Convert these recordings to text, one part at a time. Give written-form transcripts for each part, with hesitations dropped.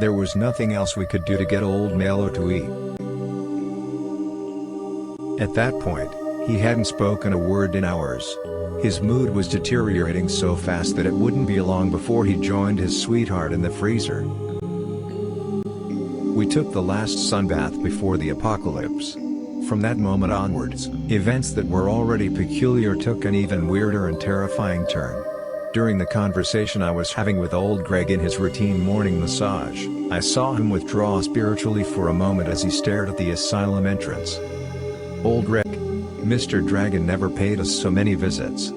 There was nothing else we could do to get old Malo to eat. At that point, he hadn't spoken a word in hours. His mood was deteriorating so fast that it wouldn't be long before he joined his sweetheart in the freezer. We took the last sunbath before the apocalypse. From that moment onwards, events that were already peculiar took an even weirder and terrifying turn. During the conversation I was having with old Greg in his routine morning massage, I saw him withdraw spiritually for a moment as he stared at the asylum entrance. Old Greg, Mr. Dragon never paid us so many visits.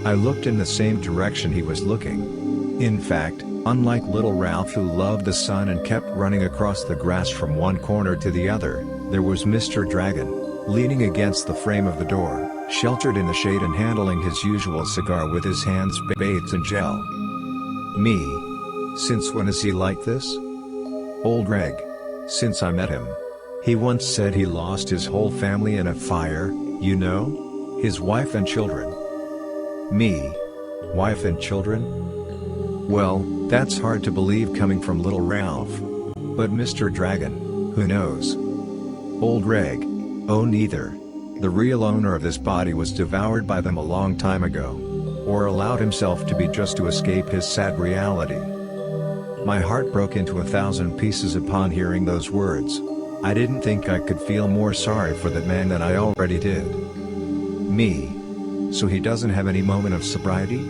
I looked in the same direction he was looking. In fact, unlike little Ralph who loved the sun and kept running across the grass from one corner to the other, there was Mr. Dragon, leaning against the frame of the door, sheltered in the shade and handling his usual cigar with his hands bathed in gel. Me? Since when is he like this? Old Greg. Since I met him. He once said he lost his whole family in a fire, you know? His wife and children. Me? Wife and children? Well, that's hard to believe coming from little Ralph. But Mr. Dragon, who knows? Old Greg. Oh, neither. The real owner of this body was devoured by them a long time ago. Or allowed himself to be just to escape his sad reality. My heart broke into 1,000 pieces upon hearing those words. I didn't think I could feel more sorry for that man than I already did. Me? So he doesn't have any moment of sobriety?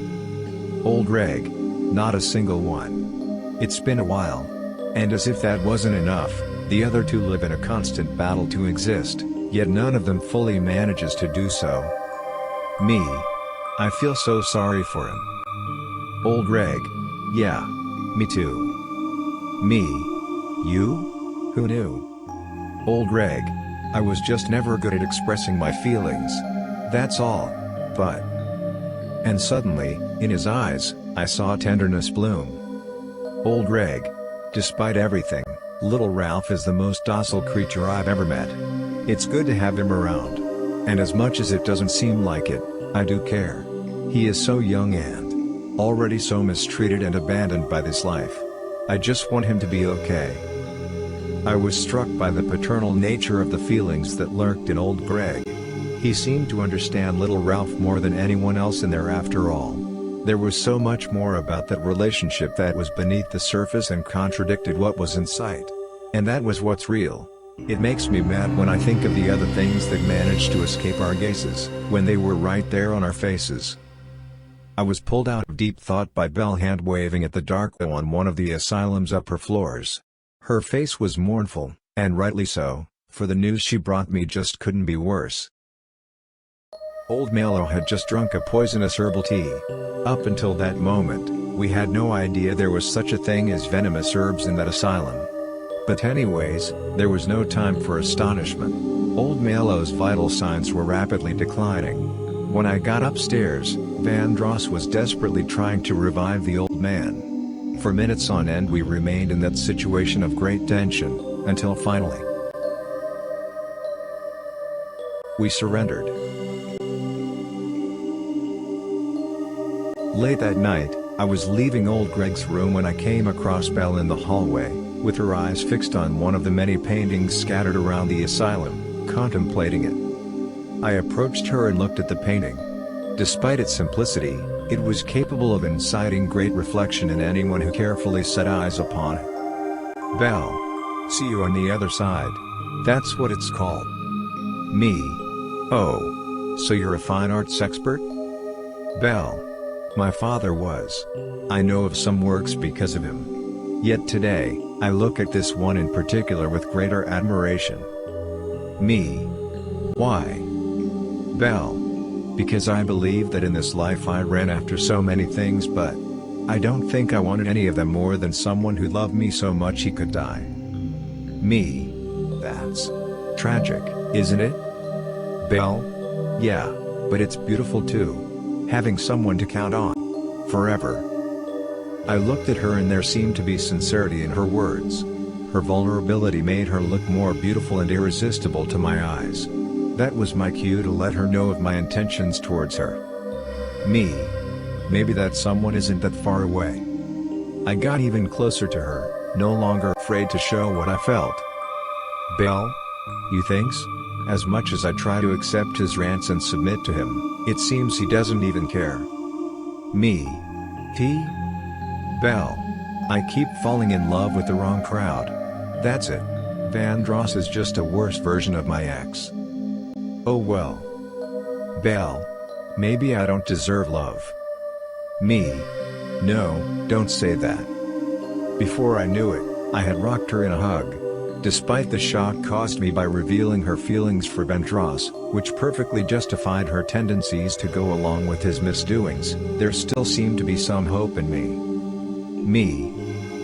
Old Greg. Not a single one. It's been a while. And as if that wasn't enough, the other two live in a constant battle to exist, yet none of them fully manages to do so. Me? I feel so sorry for him. Old Greg. Yeah. Me too. Me? You? Who knew? Old Greg. I was just never good at expressing my feelings. That's all. But... And suddenly, in his eyes, I saw tenderness bloom. Old Greg. Despite everything, little Ralph is the most docile creature I've ever met. It's good to have him around. And as much as it doesn't seem like it, I do care. He is so young and already so mistreated and abandoned by this life. I just want him to be okay. I was struck by the paternal nature of the feelings that lurked in old Greg. He seemed to understand little Ralph more than anyone else in there after all. There was so much more about that relationship that was beneath the surface and contradicted what was in sight. And that was what's real. It makes me mad when I think of the other things that managed to escape our gazes, when they were right there on our faces. I was pulled out of deep thought by Belle hand-waving at the dark glow on one of the asylum's upper floors. Her face was mournful, and rightly so, for the news she brought me just couldn't be worse. Old Malo had just drunk a poisonous herbal tea. Up until that moment, we had no idea there was such a thing as venomous herbs in that asylum. But anyways, there was no time for astonishment. Old Malo's vital signs were rapidly declining. When I got upstairs, Vandross was desperately trying to revive the old man. For minutes on end we remained in that situation of great tension, until finally we surrendered. Late that night, I was leaving old Greg's room when I came across Belle in the hallway, with her eyes fixed on one of the many paintings scattered around the asylum, contemplating it. I approached her and looked at the painting. Despite its simplicity, it was capable of inciting great reflection in anyone who carefully set eyes upon it. Belle. See you on the other side. That's what it's called. Me. Oh. So you're a fine arts expert? Belle. My father was. I know of some works because of him. Yet today, I look at this one in particular with greater admiration. Me. Why? Belle. Because I believe that in this life I ran after so many things, but I don't think I wanted any of them more than someone who loved me so much he could die. Me. That's tragic, isn't it? Belle? Yeah, but it's beautiful too. Having someone to count on. Forever. I looked at her and there seemed to be sincerity in her words. Her vulnerability made her look more beautiful and irresistible to my eyes. That was my cue to let her know of my intentions towards her. Me. Maybe that someone isn't that far away. I got even closer to her. no longer afraid to show what I felt. Belle? You thinks? As much as I try to accept his rants and submit to him, it seems he doesn't even care. Me? P? Belle. I keep falling in love with the wrong crowd. That's it. Vandross is just a worse version of my ex. Oh well. Belle. Maybe I don't deserve love. Me? No, don't say that. Before I knew it, I had rocked her in a hug. Despite the shock caused me by revealing her feelings for Vandross, which perfectly justified her tendencies to go along with his misdoings, there still seemed to be some hope in me. Me?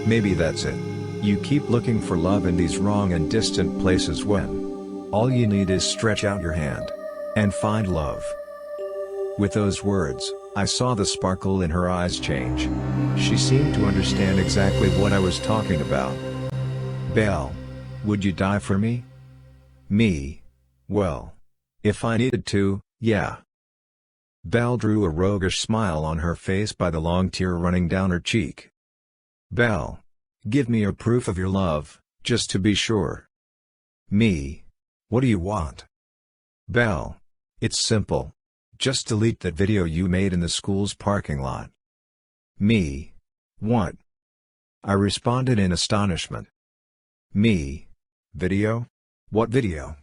Maybe that's it. You keep looking for love in these wrong and distant places when all you need is stretch out your hand and find love. With those words, I saw the sparkle in her eyes change. She seemed to understand exactly what I was talking about. Belle. Would you die for me? Me? Well. If I needed to, yeah. Belle drew a roguish smile on her face by the long tear running down her cheek. Belle. Give me your proof of your love, just to be sure. Me? What do you want? Belle. It's simple. Just delete that video you made in the school's parking lot. Me? What? I responded in astonishment. Me? Video? What video?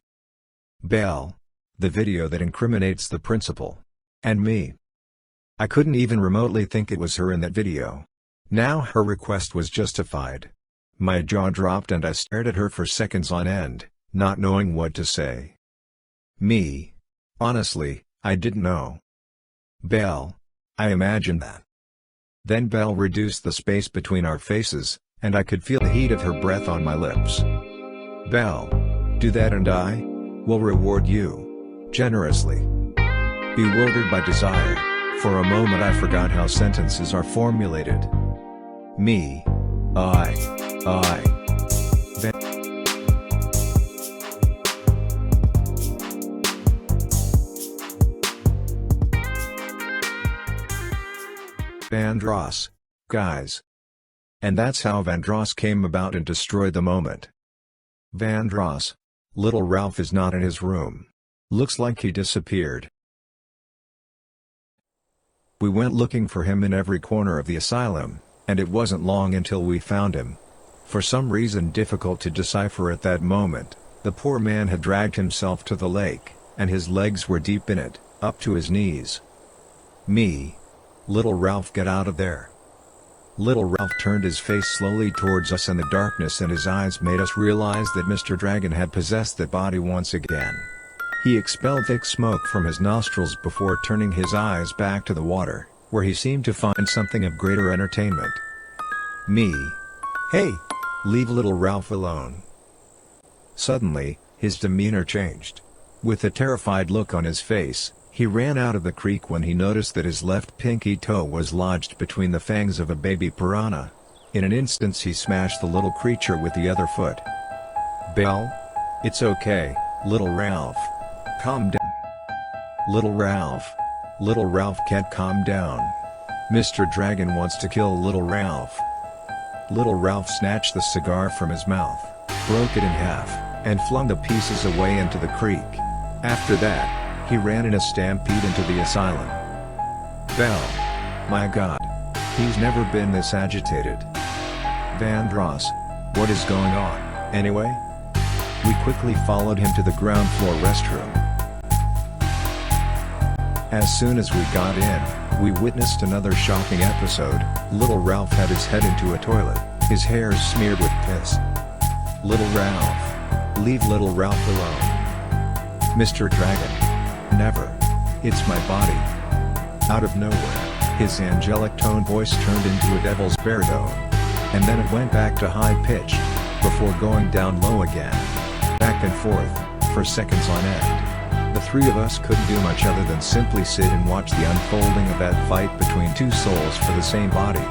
Belle. The video that incriminates the principal. And me. I couldn't even remotely think it was her in that video. Now her request was justified. My jaw dropped and I stared at her for seconds on end, not knowing what to say. Me? Honestly, I didn't know. Belle. I imagined that. Then Belle reduced the space between our faces, and I could feel the heat of her breath on my lips. Belle. Do that and I will reward you generously. Bewildered by desire, for a moment I forgot how sentences are formulated. Me. Vandross. Guys. And that's how Vandross came about and destroyed the moment. Vandross. Little Ralph is not in his room. Looks like he disappeared. We went looking for him in every corner of the asylum, and it wasn't long until we found him. For some reason difficult to decipher at that moment, the poor man had dragged himself to the lake, and his legs were deep in it, up to his knees. Me. Little Ralph, get out of there. Little Ralph turned his face slowly towards us in the darkness, and his eyes made us realize that Mr. Dragon had possessed that body once again. He expelled thick smoke from his nostrils before turning his eyes back to the water, where he seemed to find something of greater entertainment. Me. Hey! Leave Little Ralph alone. Suddenly, his demeanor changed. With a terrified look on his face, he ran out of the creek when he noticed that his left pinky toe was lodged between the fangs of a baby piranha. In an instant he smashed the little creature with the other foot. Belle? It's okay, Little Ralph. Calm down. Little Ralph. Little Ralph can't calm down. Mr. Dragon wants to kill Little Ralph. Little Ralph snatched the cigar from his mouth, broke it in half, and flung the pieces away into the creek. After that, he ran in a stampede into the asylum. Belle. My God. He's never been this agitated. Vandross. What is going on, anyway? We quickly followed him to the ground floor restroom. As soon as we got in, we witnessed another shocking episode. Little Ralph had his head into a toilet, his hair smeared with piss. Little Ralph. Leave Little Ralph alone. Mr. Dragon. Never. It's my body. Out of nowhere, his angelic tone voice turned into a devil's baritone. And then it went back to high-pitched, before going down low again. Back and forth, for seconds on end. The three of us couldn't do much other than simply sit and watch the unfolding of that fight between two souls for the same body.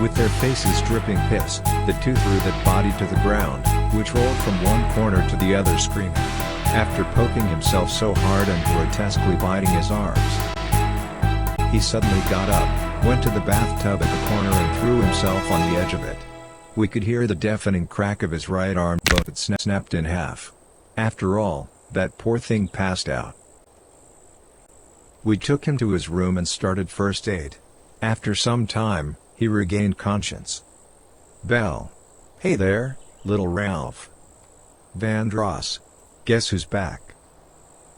With their faces dripping piss, the two threw that body to the ground, which rolled from one corner to the other screaming. After poking himself so hard and grotesquely biting his arms, he suddenly got up, went to the bathtub at the corner and threw himself on the edge of it. We could hear the deafening crack of his right arm bone that snapped in half. After all, that poor thing passed out. We took him to his room and started first aid. After some time, he regained conscience. Belle. Hey there, little Ralph. Vandross. Guess who's back?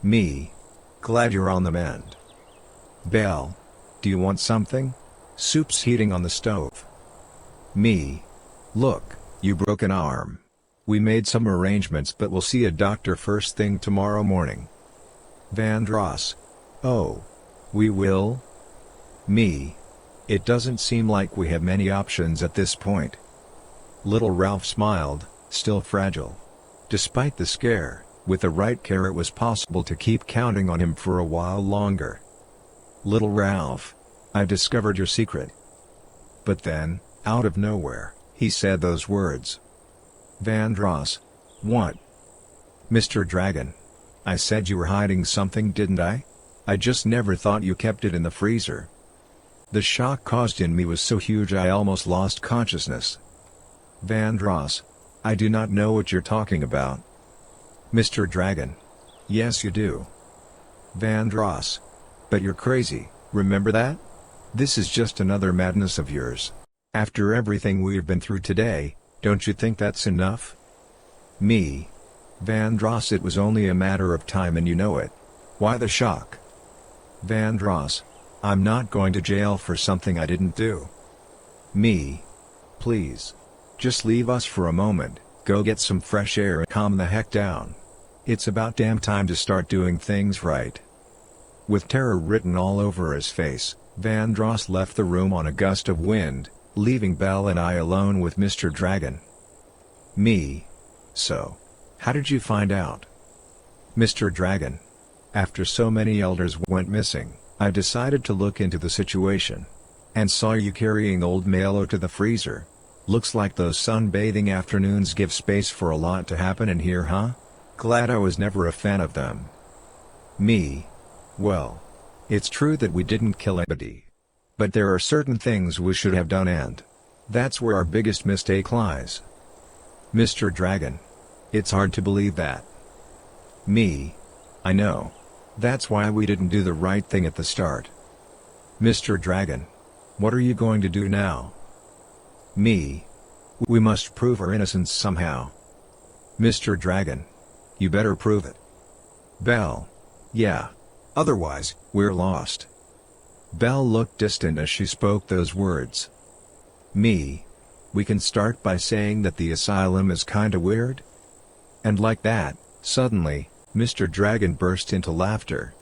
Me. Glad you're on the mend. Belle. Do you want something? Soup's heating on the stove. Me. Look, you broke an arm. We made some arrangements but we'll see a doctor first thing tomorrow morning. Vandross. Oh. We will? Me. It doesn't seem like we have many options at this point. Little Ralph smiled, still fragile. Despite the scare, with the right care it was possible to keep counting on him for a while longer. Little Ralph. I discovered your secret. But then, out of nowhere, he said those words. Vandross. What? Mr. Dragon. I said you were hiding something, didn't I? I just never thought you kept it in the freezer. The shock caused in me was so huge I almost lost consciousness. Vandross. I do not know what you're talking about. Mr. Dragon. Yes you do. Vandross. But you're crazy, remember that? This is just another madness of yours. After everything we've been through today, don't you think that's enough? Me. Vandross, it was only a matter of time and you know it. Why the shock? Vandross. I'm not going to jail for something I didn't do. Me. Please. Just leave us for a moment, go get some fresh air and calm the heck down. It's about damn time to start doing things right. With terror written all over his face, Vandross left the room on a gust of wind, leaving Belle and I alone with Mr. Dragon. Me. So. How did you find out? Mr. Dragon. After so many elders went missing, I decided to look into the situation. And saw you carrying old Malo to the freezer. Looks like those sunbathing afternoons give space for a lot to happen in here, huh? Glad I was never a fan of them. Me. Well. It's true that we didn't kill anybody. But there are certain things we should have done and that's where our biggest mistake lies. Mr. Dragon. It's hard to believe that. Me. I know. That's why we didn't do the right thing at the start. Mr. Dragon. What are you going to do now? Me. We must prove our innocence somehow. Mr. Dragon. You better prove it. Belle. Yeah. Otherwise, we're lost. Belle looked distant as she spoke those words. Me. We can start by saying that the asylum is kinda weird? And like that, suddenly, Mr. Dragon burst into laughter.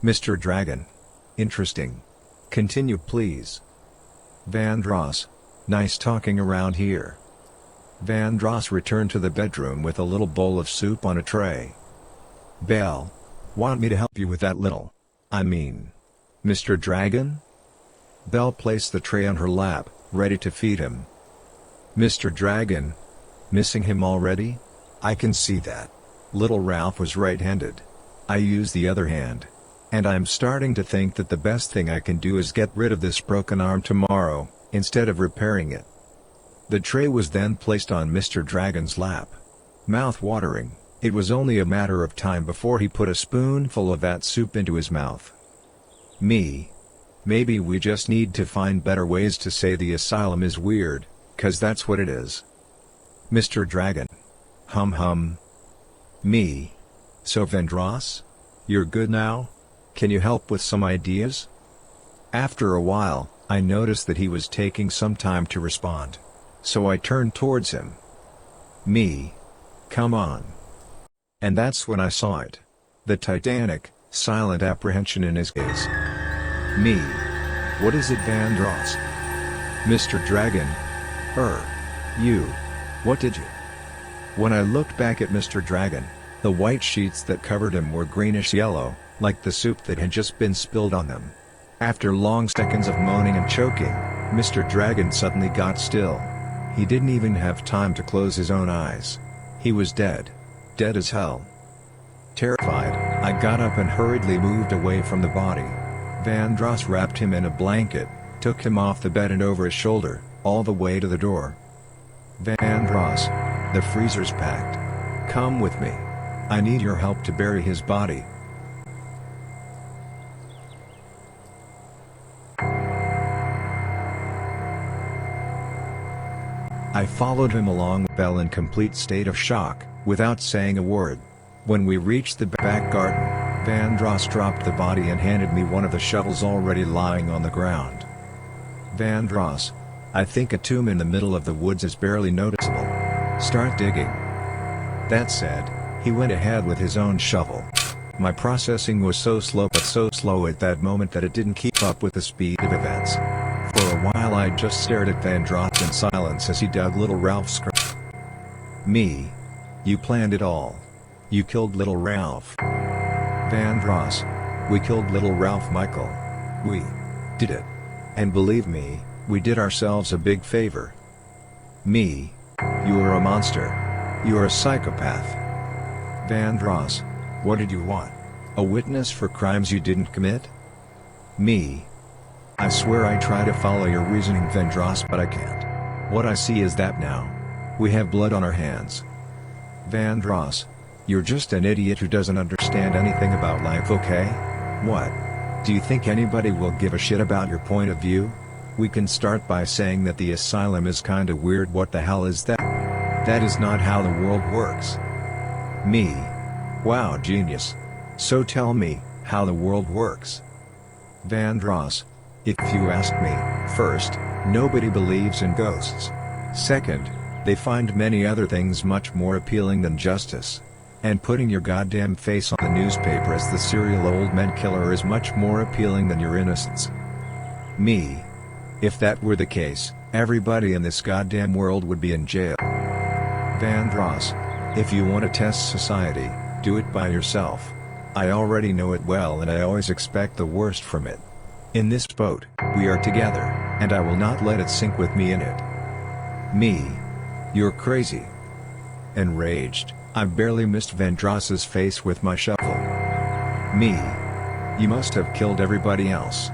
Mr. Dragon. Interesting. Continue please. Vandross. Nice talking around here. Vandross returned to the bedroom with a little bowl of soup on a tray. Belle. Want me to help you with that little? I mean. Mr. Dragon? Belle placed the tray on her lap, ready to feed him. Mr. Dragon. Missing him already? I can see that. Little Ralph was right-handed. I use the other hand. And I'm starting to think that the best thing I can do is get rid of this broken arm tomorrow, instead of repairing it. The tray was then placed on Mr. Dragon's lap. Mouth-watering, it was only a matter of time before he put a spoonful of that soup into his mouth. Me. Maybe we just need to find better ways to say the asylum is weird, 'cause that's what it is. Mr. Dragon. Hum hum. Me. So Vandross? You're good now? Can you help with some ideas? After a while, I noticed that he was taking some time to respond. So I turned towards him. Me. Come on. And that's when I saw it. The titanic, silent apprehension in his gaze. Me. What is it, Vandross? Mr. Dragon. You. What did you? When I looked back at Mr. Dragon, the white sheets that covered him were greenish-yellow, like the soup that had just been spilled on them. After long seconds of moaning and choking, Mr. Dragon suddenly got still. He didn't even have time to close his own eyes. He was dead. Dead as hell. Terrified, I got up and hurriedly moved away from the body. Vandross wrapped him in a blanket, took him off the bed and over his shoulder, all the way to the door. Vandross. The freezer's packed. Come with me. I need your help to bury his body. I followed him along with Belle in complete state of shock, without saying a word. When we reached the back garden, Vandross dropped the body and handed me one of the shovels already lying on the ground. Vandross. I think a tomb in the middle of the woods is barely noticeable. Start digging. That said, he went ahead with his own shovel. My processing was so slow at that moment that it didn't keep up with the speed of events. For a while I just stared at Vandross in silence as he dug little Ralph's grave. Me. You planned it all. You killed little Ralph. Vandross. We killed little Ralph Michael. We did it. And believe me, we did ourselves a big favor. Me. You are a monster. You are a psychopath. Vandross. What did you want? A witness for crimes you didn't commit? Me. I swear I try to follow your reasoning, Vandross, but I can't. What I see is that now. We have blood on our hands. Vandross. You're just an idiot who doesn't understand anything about life, okay? What? Do you think anybody will give a shit about your point of view? We can start by saying that the asylum is kinda weird. What the hell is that? That is not how the world works. Me. Wow, genius. So tell me, how the world works. Vandross. If you ask me, first, nobody believes in ghosts. Second, they find many other things much more appealing than justice. And putting your goddamn face on the newspaper as the serial old man killer is much more appealing than your innocence. Me. If that were the case, everybody in this goddamn world would be in jail. Vandross. If you want to test society, do it by yourself. I already know it well and I always expect the worst from it. In this boat, we are together, and I will not let it sink with me in it. Me. You're crazy. Enraged, I barely missed Vandross's face with my shovel. Me. You must have killed everybody else.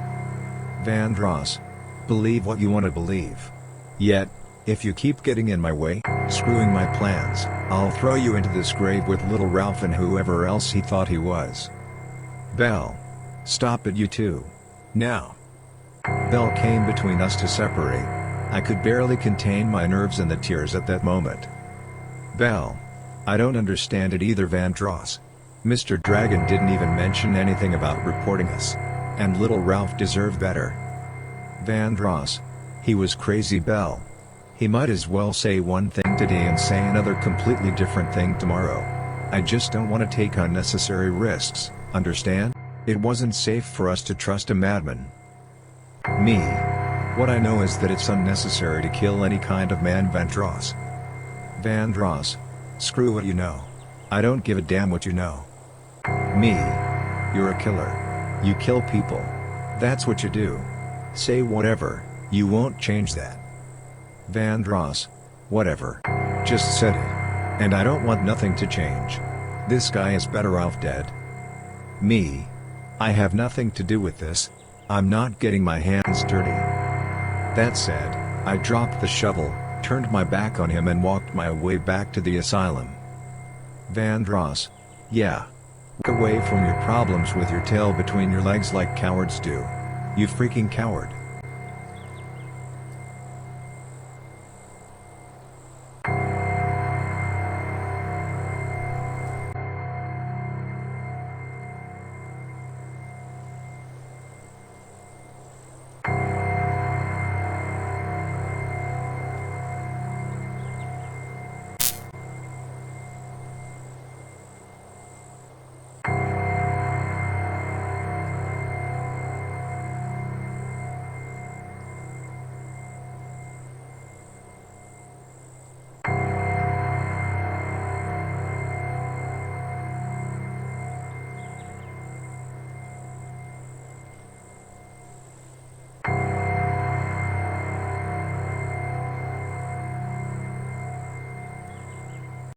Vandross. Believe what you want to believe. Yet, if you keep getting in my way, screwing my plans, I'll throw you into this grave with little Ralph and whoever else he thought he was. Belle. Stop it, you two. Now. Belle came between us to separate. I could barely contain my nerves and the tears at that moment. Belle. I don't understand it either, Vandross. Mr. Dragon didn't even mention anything about reporting us. And little Ralph deserved better. Vandross. He was crazy, Belle. He might as well say one thing today and say another completely different thing tomorrow. I just don't want to take unnecessary risks, understand? It wasn't safe for us to trust a madman. Me. What I know is that it's unnecessary to kill any kind of man, Vandross. Vandross. Screw what you know. I don't give a damn what you know. Me. You're a killer. You kill people. That's what you do. Say whatever, you won't change that. Vandross. Whatever. Just said it. And I don't want nothing to change. This guy is better off dead. Me. I have nothing to do with this. I'm not getting my hands dirty. That said, I dropped the shovel, turned my back on him and walked my way back to the asylum. Vandross. Yeah. Walk away from your problems with your tail between your legs like cowards do. You freaking coward.